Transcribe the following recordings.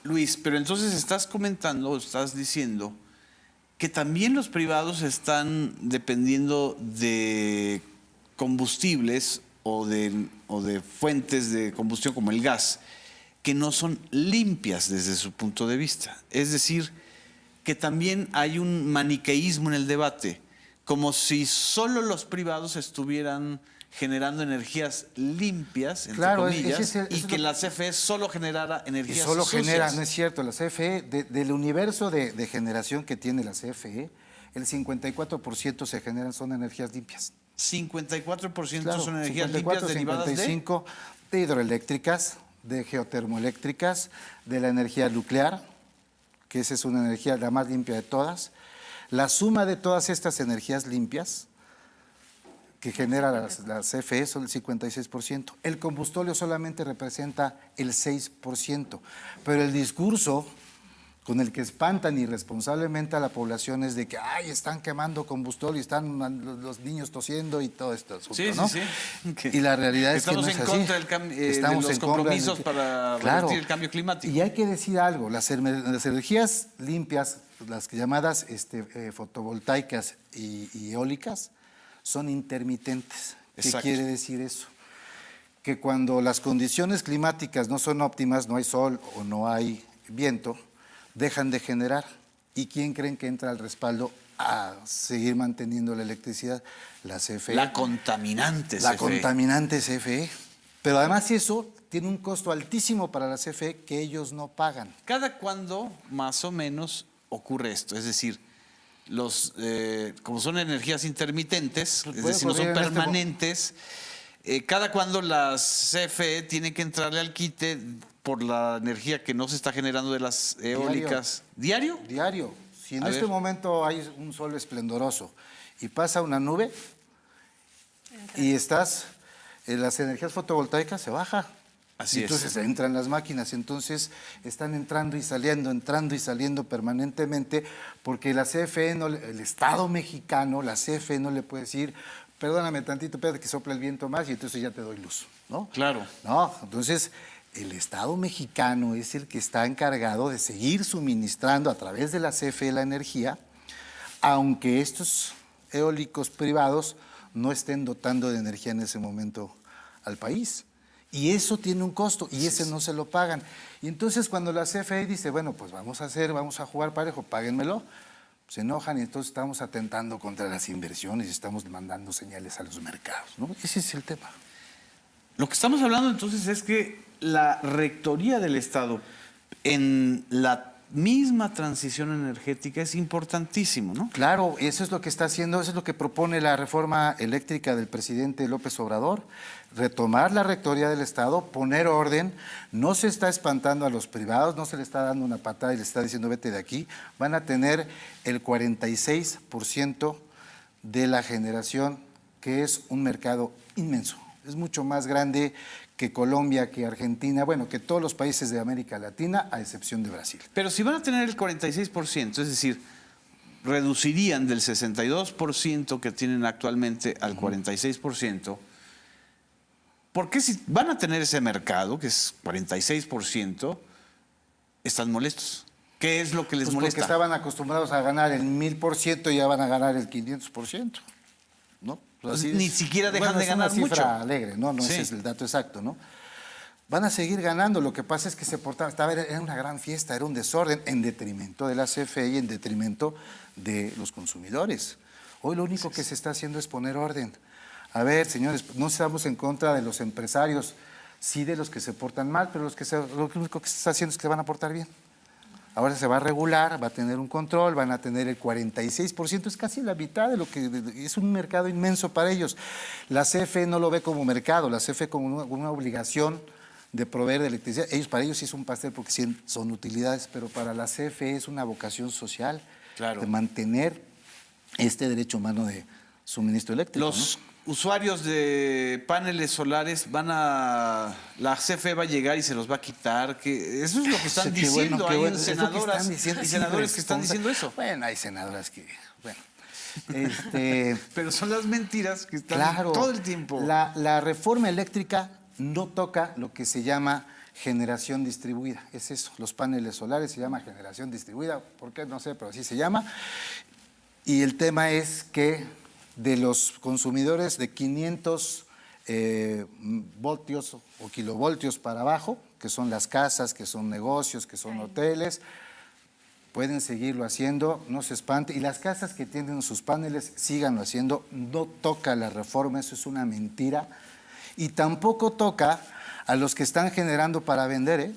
Luis, pero entonces estás comentando, estás diciendo que también los privados están dependiendo de combustibles o de fuentes de combustión como el gas, que no son limpias desde su punto de vista. Es decir, que también hay un maniqueísmo en el debate, como si solo los privados estuvieran generando energías limpias, entre comillas, y que la CFE solo generara energías y solo sucias. genera, no es cierto, la CFE, del universo de generación que tiene la CFE, el 54% se generan son energías limpias. 54% Claro, son energías 54, limpias derivadas 55 de hidroeléctricas, de geotermoeléctricas, de la energía nuclear, que esa es una energía la más limpia de todas. La suma de todas estas energías limpias que genera la CFE son el 56%. El combustóleo solamente representa el 6%. Pero el discurso con el que espantan irresponsablemente a la población es de que, ay, están quemando combustible y están los niños tosiendo y todo esto asunto, Sí, ¿no? sí, sí. Y la realidad es que no es así. Estamos en contra de los compromisos para revertir el cambio climático. Y hay que decir algo, las energías limpias, las llamadas fotovoltaicas y eólicas, son intermitentes. Exacto. ¿Qué quiere decir eso? Que cuando las condiciones climáticas no son óptimas, no hay sol o no hay viento, dejan de generar. ¿Y quién creen que entra al respaldo a seguir manteniendo la electricidad? La CFE. La contaminante CFE. La contaminante CFE. Pero además eso tiene un costo altísimo para la CFE que ellos no pagan. ¿Cada cuándo más o menos ocurre esto? Es decir, como son energías intermitentes, es decir, no son permanentes, cada cuando la CFE tiene que entrarle al quite por la energía que no se está generando de las eólicas. ¿Diario? Diario. Si en este momento hay un sol esplendoroso y pasa una nube y las energías fotovoltaicas se baja. Así es. Entonces entran las máquinas, entonces están entrando y saliendo permanentemente, porque la CFE, el Estado mexicano, la CFE no le puede decir, perdóname tantito, espérate que sopla el viento más y entonces ya te doy luz, ¿no? Claro. No, entonces el Estado mexicano es el que está encargado de seguir suministrando a través de la CFE la energía, aunque estos eólicos privados no estén dotando de energía en ese momento al país. Y eso tiene un costo y ese no se lo pagan. Y entonces cuando la CFE dice, bueno, pues vamos a jugar parejo, páguenmelo, se enojan y entonces estamos atentando contra las inversiones y estamos mandando señales a los mercados, ¿no? Ese es el tema. Lo que estamos hablando entonces es que la Rectoría del Estado en la misma transición energética es importantísimo, ¿no? Claro, eso es lo que está haciendo, eso es lo que propone la reforma eléctrica del presidente López Obrador, retomar la Rectoría del Estado, poner orden, no se está espantando a los privados, no se le está dando una patada y le está diciendo vete de aquí, van a tener el 46% de la generación, que es un mercado inmenso, es mucho más grande que Colombia, que Argentina, bueno, que todos los países de América Latina, a excepción de Brasil. Pero si van a tener el 46%, es decir, reducirían del 62% que tienen actualmente al 46%, ¿por qué si van a tener ese mercado, que es 46%, están molestos? ¿Qué es lo que les molesta? Porque estaban acostumbrados a ganar el 1000% y ya van a ganar el 500%, ¿no? Ni siquiera dejan de ganar mucho. Es una cifra alegre, ¿no? Sí. Ese es el dato exacto, ¿no? Van a seguir ganando, lo que pasa es que era una gran fiesta, era un desorden en detrimento de la CFE y en detrimento de los consumidores. Hoy lo único que se está haciendo es poner orden. A ver, señores, no estamos en contra de los empresarios, sí de los que se portan mal, pero lo único que se está haciendo es que se van a portar bien. Ahora se va a regular, va a tener un control, van a tener el 46%, es casi la mitad de lo que es un mercado inmenso para ellos. La CFE no lo ve como mercado, la CFE como una obligación de proveer de electricidad. Para ellos sí es un pastel porque sí son utilidades, pero para la CFE es una vocación social, claro, de mantener este derecho humano de suministro eléctrico. Los usuarios de paneles solares la CFE va a llegar y se los va a quitar, que eso es lo que están diciendo. Hay senadoras y senadores que están diciendo eso. Bueno, hay senadoras que, bueno. Pero son las mentiras que están todo el tiempo. La reforma eléctrica no toca lo que se llama generación distribuida. Es eso, los paneles solares se llama generación distribuida, ¿por qué? No sé, pero así se llama. Y el tema es que de los consumidores de 500 voltios o kilovoltios para abajo, que son las casas, que son negocios, que son hoteles, pueden seguirlo haciendo, no se espante. Y las casas que tienen sus paneles, síganlo haciendo. No toca la reforma, eso es una mentira. Y tampoco toca a los que están generando para vender, ¿eh?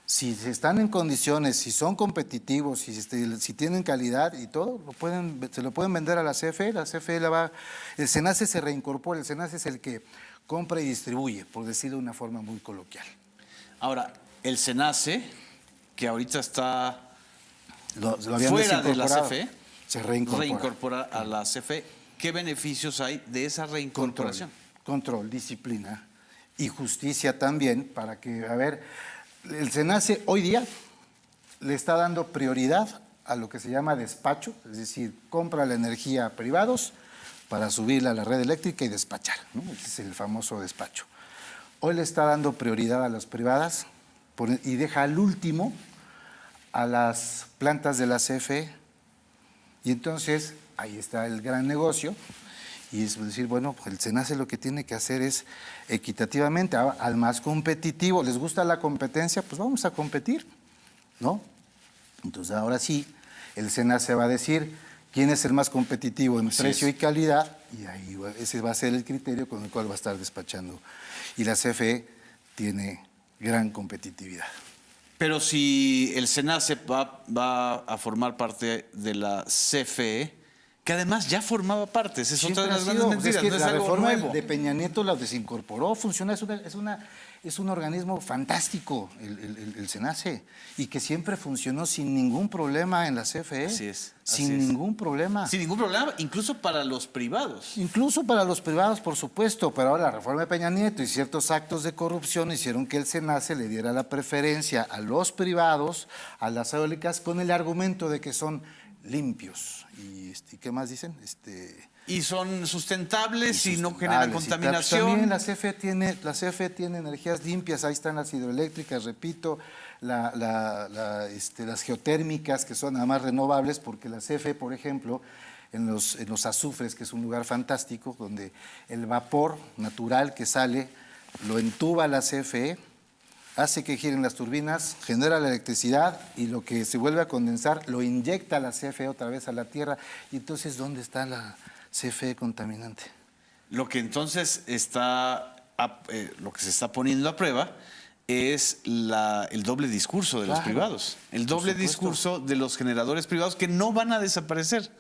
Si están en condiciones, si son competitivos, si tienen calidad y todo, se lo pueden vender a la CFE. La CFE el SENACE se reincorpora, el SENACE es el que compra y distribuye, por decirlo de una forma muy coloquial. Ahora, el SENACE, que ahorita está Lo habían fuera de la desincorporado, CFE, se reincorpora. reincorpora a la CFE. ¿Qué beneficios hay de esa reincorporación? Control, disciplina y justicia también para que, a ver, el SENACE hoy día le está dando prioridad a lo que se llama despacho, es decir, compra la energía a privados para subirla a la red eléctrica y despachar, ¿no? Ese es el famoso despacho. Hoy le está dando prioridad a las privadas y deja al último a las plantas de la CFE. Y entonces ahí está el gran negocio. Y es decir, bueno, el SENACE lo que tiene que hacer es equitativamente, al más competitivo. ¿Les gusta la competencia? Pues vamos a competir, ¿no? Entonces ahora sí, el SENACE va a decir quién es el más competitivo en precio y calidad, y ahí ese va a ser el criterio con el cual va a estar despachando. Y la CFE tiene gran competitividad. Pero si el SENACE va a formar parte de la CFE, que además ya formaba parte, esa es otra de las grandes mentiras, que no es la algo reforma nuevo. de Peña Nieto la desincorporó, funciona, es un organismo fantástico, el SENACE, y que siempre funcionó sin ningún problema en la CFE. Así es. Sin ningún problema. Sin ningún problema, incluso para los privados. Incluso para los privados, por supuesto, pero ahora la reforma de Peña Nieto y ciertos actos de corrupción hicieron que el SENACE le diera la preferencia a los privados, a las eólicas, con el argumento de que son limpios. ¿Y qué más dicen? Y son sustentables y no sustentables, generan y contaminación. también la CFE tiene energías limpias, ahí están las hidroeléctricas, repito, las geotérmicas, que son además renovables, porque la CFE, por ejemplo, en los azufres, que es un lugar fantástico, donde el vapor natural que sale lo entuba la CFE, hace que giren las turbinas, genera la electricidad y lo que se vuelve a condensar lo inyecta la CFE otra vez a la tierra. Y entonces, ¿dónde está la CFE contaminante? Lo que entonces lo que se está poniendo a prueba es el doble discurso de los privados. El doble discurso de los generadores privados que no van a desaparecer.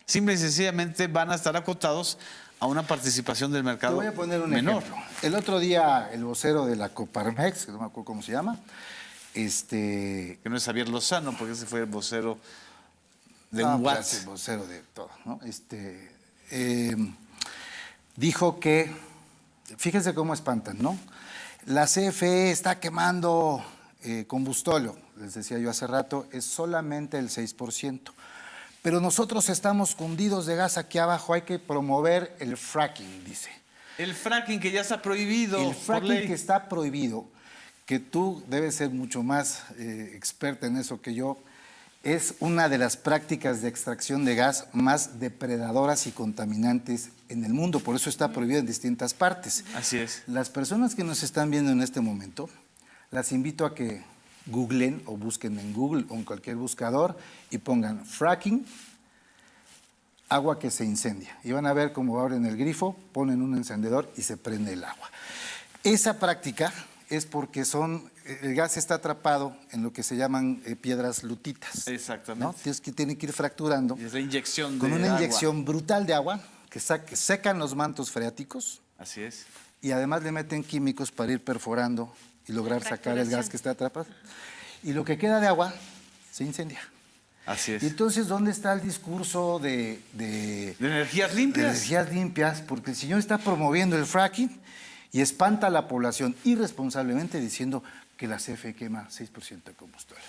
Simple y sencillamente van a estar acotados a una participación del mercado menor. Te voy a poner un ejemplo. El otro día, el vocero de la Coparmex, que no me acuerdo cómo se llama, Que no es Javier Lozano, porque ese fue el vocero de no, un pues, WhatsApp. el vocero de todo, ¿no? Dijo que, fíjense cómo espantan, ¿no? La CFE está quemando combustóleo, les decía yo hace rato, es solamente el 6%. Pero nosotros estamos cundidos de gas aquí abajo, hay que promover el fracking, dice. El fracking que ya está prohibido El por fracking ley. que está prohibido, que tú debes ser mucho más experta en eso que yo, es una de las prácticas de extracción de gas más depredadoras y contaminantes en el mundo. Por eso está prohibido en distintas partes. Así es. Las personas que nos están viendo en este momento, las invito a que googlen o busquen en Google o en cualquier buscador y pongan fracking, agua que se incendia. Y van a ver cómo abren el grifo, ponen un encendedor y se prende el agua. Esa práctica es porque el gas está atrapado en lo que se llaman piedras lutitas. Exactamente. ¿No? Que tiene que ir fracturando. Y es la inyección con de una agua. inyección brutal de agua que secan los mantos freáticos. Así es. Y además le meten químicos para ir perforando y lograr sacar el gas que está atrapado. Y lo que queda de agua se incendia. Así es. Y entonces, ¿dónde está el discurso de energías limpias? De energías limpias, porque el señor está promoviendo el fracking y espanta a la población irresponsablemente diciendo que la CFE quema 6% de combustible.